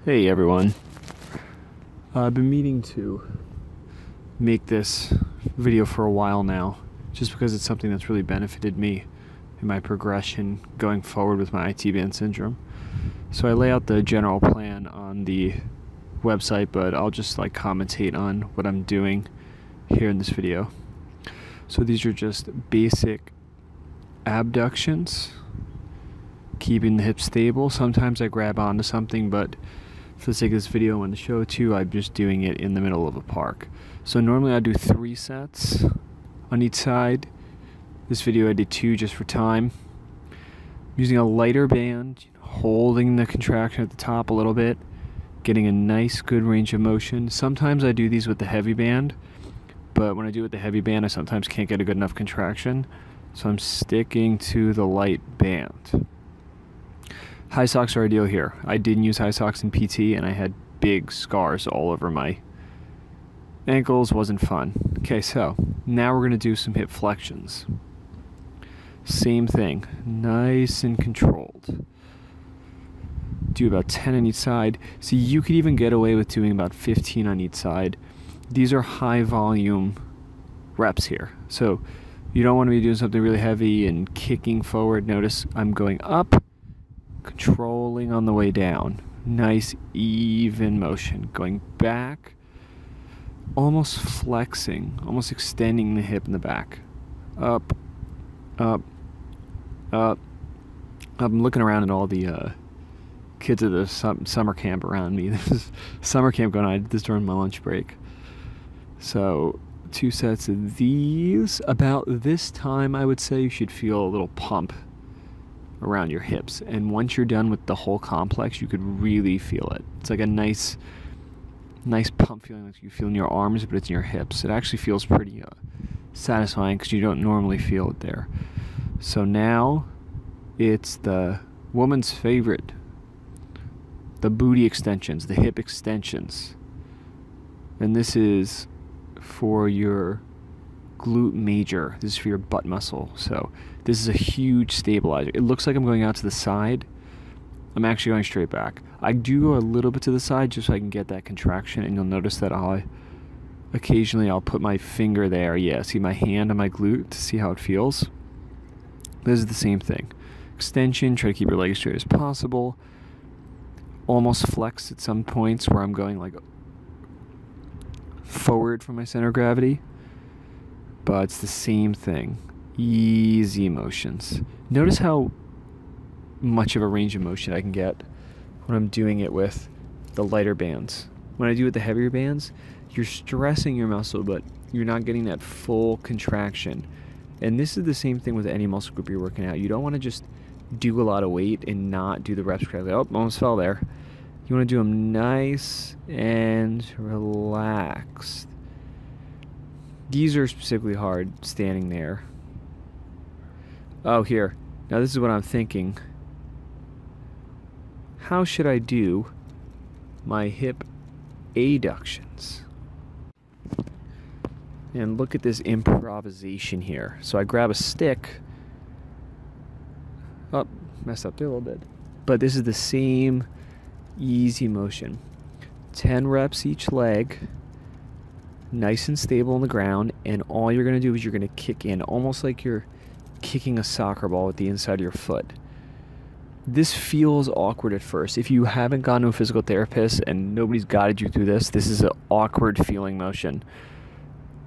Hey everyone. I've been meaning to make this video for a while now, just because it's something that's really benefited me in my progression going forward with my IT band syndrome. So I lay out the general plan on the website, but I'll just commentate on what I'm doing here in this video. So these are just basic abductions, keeping the hips stable. Sometimes I grab onto something, but for the sake of this video and the show too, I'm just doing it in the middle of a park. So normally I do 3 sets on each side. This video I did 2 just for time. I'm using a lighter band, holding the contraction at the top a little bit, getting a nice good range of motion. Sometimes I do these with the heavy band, but when I do it with the heavy band I sometimes can't get a good enough contraction, so I'm sticking to the light band. High socks are ideal here. I didn't use high socks in PT and I had big scars all over my ankles. Wasn't fun. Okay, so now we're going to do some hip flexions. Same thing, nice and controlled. Do about 10 on each side. See, you could even get away with doing about 15 on each side. These are high volume reps here, so you don't want to be doing something really heavy and kicking forward. Notice I'm going up, controlling on the way down. Nice even motion. Going back, almost flexing, almost extending the hip in the back. Up, up, up. I'm looking around at all the kids at the summer camp around me. There's summer camp going on. I did this during my lunch break. So 2 sets of these. About this time I would say you should feel a little pump around your hips, and once you're done with the whole complex you could really feel it. It's like a nice pump feeling like you feel in your arms, but it's in your hips. It actually feels pretty satisfying because you don't normally feel it there. So now it's the woman's favorite, the booty extensions, the hip extensions, and this is for your glute major. This is for your butt muscle. So this is a huge stabilizer. It looks like I'm going out to the side. I'm actually going straight back. I do go a little bit to the side just so I can get that contraction, and you'll notice that occasionally I'll put my finger there. Yeah, see my hand on my glute to see how it feels. This is the same thing. Extension, try to keep your leg as straight as possible. Almost flex at some points where I'm going forward from my center of gravity. But it's the same thing. Easy motions. Notice how much of a range of motion I can get when I'm doing it with the lighter bands. When I do it with the heavier bands, you're stressing your muscle, but you're not getting that full contraction. And this is the same thing with any muscle group you're working out. You don't want to just do a lot of weight and not do the reps correctly. Oh, almost fell there. You want to do them nice and relaxed. These are specifically hard standing there. Oh, here. Now this is what I'm thinking. How should I do my hip adductions? And look at this improvisation here. So I grab a stick. Oh, messed up there a little bit. But this is the same easy motion. 10 reps each leg. Nice and stable on the ground, and all you're going to do is you're going to kick in, almost like you're kicking a soccer ball with the inside of your foot. This feels awkward at first. If you haven't gone to a physical therapist and nobody's guided you through this is an awkward feeling motion.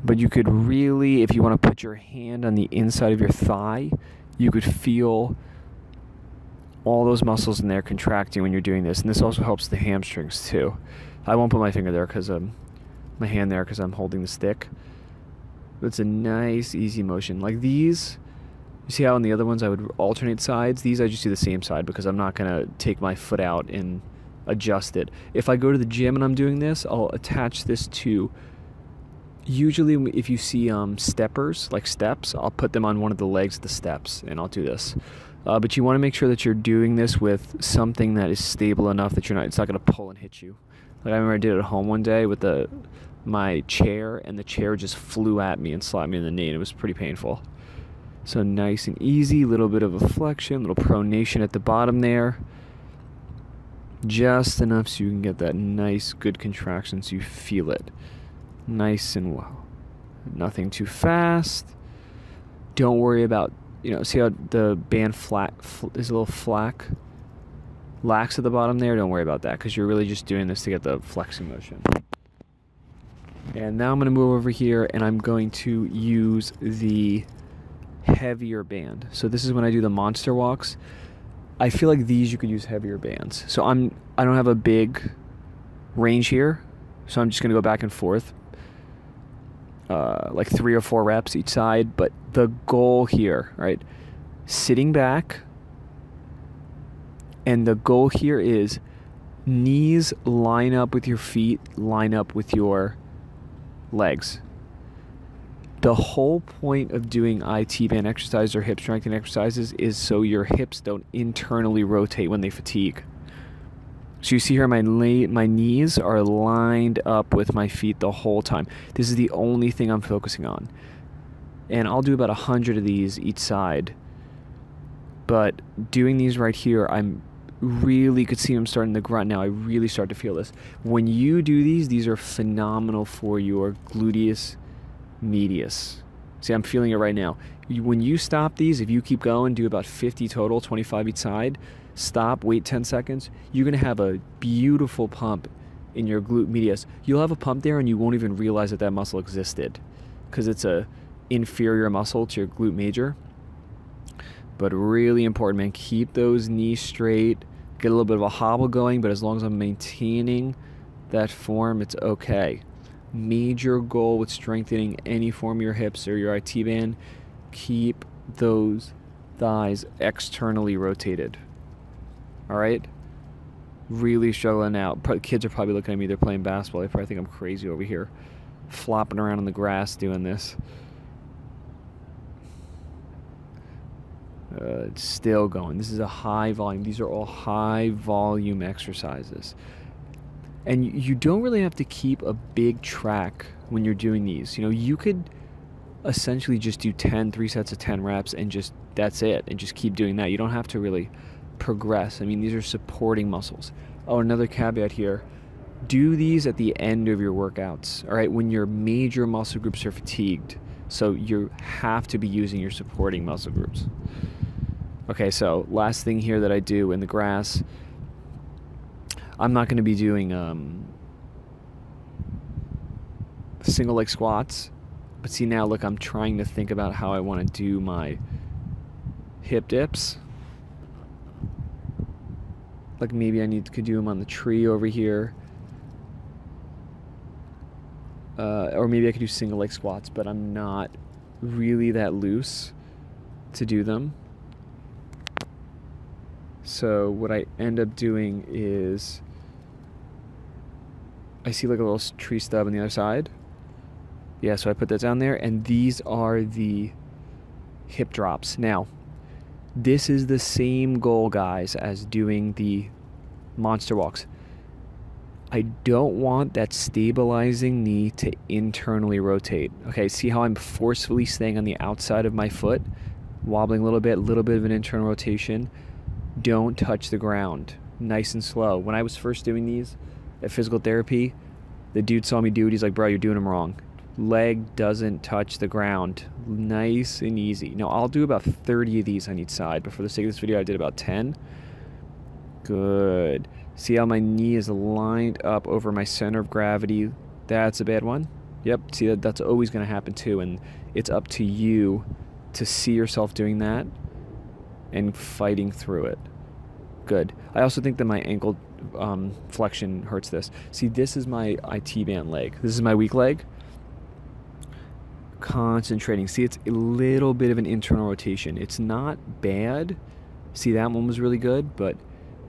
But you could really, if you want to put your hand on the inside of your thigh, you could feel all those muscles in there contracting when you're doing this. And this also helps the hamstrings too. I won't put my finger there because my hand there because I'm holding the stick. But it's a nice easy motion. Like these, you see how on the other ones I would alternate sides? These I just do the same side because I'm not going to take my foot out and adjust it. If I go to the gym and I'm doing this, I'll attach this to, usually if you see steppers, like steps, I'll put them on one of the legs of the steps and I'll do this. But you want to make sure that you're doing this with something that is stable enough that it's not going to pull and hit you. Like I remember I did it at home one day with my chair, and the chair just flew at me and slapped me in the knee, and it was pretty painful. So nice and easy, little bit of a flexion, little pronation at the bottom there. Just enough so you can get that nice, good contraction so you feel it. Nice and well. Nothing too fast. Don't worry about, see how the band is a little lax at the bottom there? Don't worry about that because you're really just doing this to get the flexing motion. And now I'm going to move over here and I'm going to use the heavier band. So this is when I do the monster walks. I feel like these you could use heavier bands. So I don't have a big range here, so I'm just going to go back and forth. Like 3 or 4 reps each side, but the goal here, right? Sitting back, and the goal here is knees line up with your feet, line up with your legs. The whole point of doing IT band exercises or hip strengthening exercises is so your hips don't internally rotate when they fatigue. So you see here my knees are lined up with my feet the whole time. This is the only thing I'm focusing on. And I'll do about 100 of these each side. But doing these right here, I'm really could see I'm starting to grunt now. I really start to feel this. When you do these are phenomenal for your gluteus medius. See, I'm feeling it right now. When you stop these, if you keep going, do about 50 total, 25 each side, stop, wait 10 seconds, you're going to have a beautiful pump in your glute medius. You'll have a pump there and you won't even realize that muscle existed because it's a inferior muscle to your glute major. But really important, man. Keep those knees straight. Get a little bit of a hobble going, but as long as I'm maintaining that form, it's okay. Major goal with strengthening any form of your hips or your IT band, keep those thighs externally rotated. All right? Really struggling out. Kids are probably looking at me. They're playing basketball. They probably think I'm crazy over here, flopping around on the grass doing this. It's still going. This is a high volume. These are all high volume exercises. And you don't really have to keep a big track when you're doing these. You could essentially just do 3 sets of 10 reps and just, that's it, and just keep doing that. You don't have to really progress. I mean, these are supporting muscles. Oh, another caveat here. Do these at the end of your workouts, all right, when your major muscle groups are fatigued. So you have to be using your supporting muscle groups. Okay, so last thing here that I do in the grass, I'm not going to be doing single leg squats. But see now, look, I'm trying to think about how I want to do my hip dips. Like maybe I could do them on the tree over here. Or maybe I could do single leg squats, but I'm not really that loose to do them. So what I end up doing is I see like a little tree stub on the other side. Yeah, so I put that down there, and these are the hip drops. Now, this is the same goal, guys, as doing the monster walks. I don't want that stabilizing knee to internally rotate. Okay, see how I'm forcefully staying on the outside of my foot, wobbling a little bit of an internal rotation. Don't touch the ground. Nice and slow. When I was first doing these at physical therapy, the dude saw me do it. He's like, bro, you're doing them wrong. Leg doesn't touch the ground. Nice and easy. Now, I'll do about 30 of these on each side, but for the sake of this video, I did about 10. Good. See how my knee is lined up over my center of gravity? That's a bad one. Yep, see, that's always going to happen too, and it's up to you to see yourself doing that and fighting through it. Good. I also think that my ankle flexion hurts this. See, this is my IT band leg. This is my weak leg. Concentrating. See, it's a little bit of an internal rotation. It's not bad. See, that one was really good, but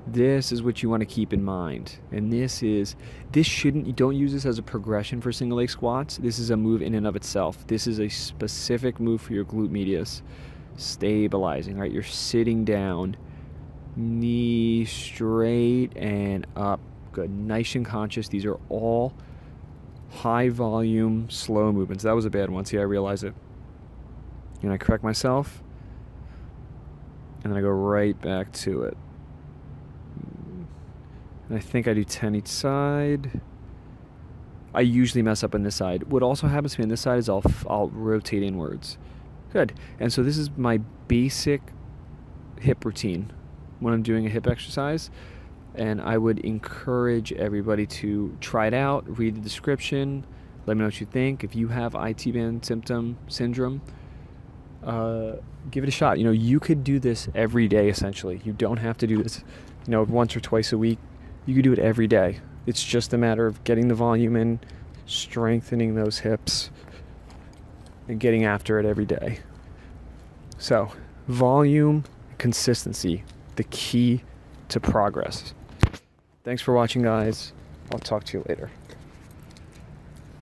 this is what you want to keep in mind. And you don't use this as a progression for single leg squats. This is a move in and of itself. This is a specific move for your glute medius. Stabilizing, right? You're sitting down, knee straight and up. Good. Nice and conscious. These are all high volume, slow movements. That was a bad one. See, I realize it. And I correct myself, and then I go right back to it. And I think I do 10 each side. I usually mess up on this side. What also happens to me on this side is I'll rotate inwards. Good. And so this is my basic hip routine when I'm doing a hip exercise. And I would encourage everybody to try it out, read the description, let me know what you think. If you have IT band syndrome, give it a shot. You know, you could do this every day, essentially. You don't have to do this, you know, once or twice a week. You could do it every day. It's just a matter of getting the volume in, strengthening those hips, and getting after it every day. So, volume, consistency, the key to progress. Thanks for watching, guys. I'll talk to you later.